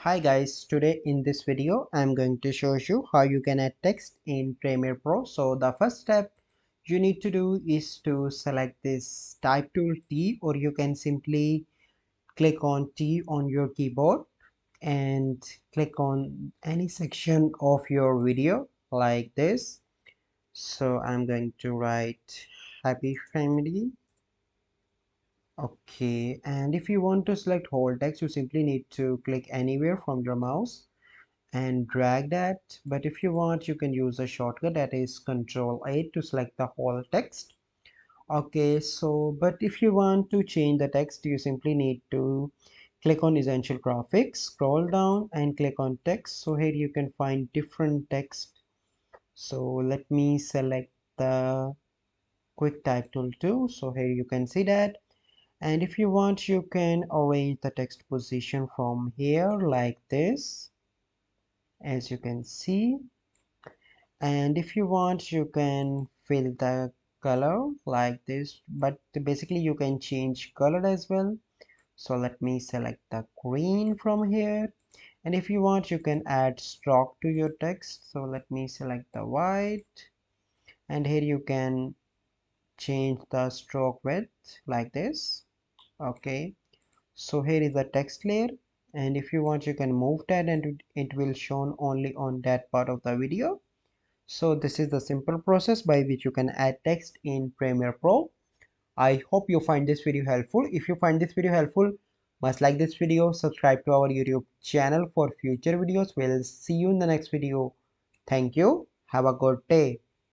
Hi guys, today in this video I'm going to show you how you can add text in Premiere Pro. So the first step you need to do is to select this type tool T, or you can simply click on T on your keyboard and click on any section of your video like this. So I'm going to write happy family. Okay, and if you want to select whole text, you simply need to click anywhere from your mouse and drag that. But if you want, you can use a shortcut, that is Control 8, to select the whole text. Okay, so but if you want to change the text, you simply need to click on Essential Graphics, scroll down and click on text. So here you can find different text. So let me select the quick type tool too. So here you can see that. And if you want, you can arrange the text position from here like this, as you can see. And if you want, you can fill the color like this, but basically you can change color as well. So let me select the green from here. And if you want, you can add stroke to your text. So let me select the white, and here you can change the stroke width like this. Okay, so here is the text layer, and if you want, you can move that and it will shown only on that part of the video. So this is the simple process by which you can add text in Premiere Pro. I hope you find this video helpful. If you find this video helpful, must like this video, subscribe to our YouTube channel for future videos. We'll see you in the next video. Thank you. Have a good day.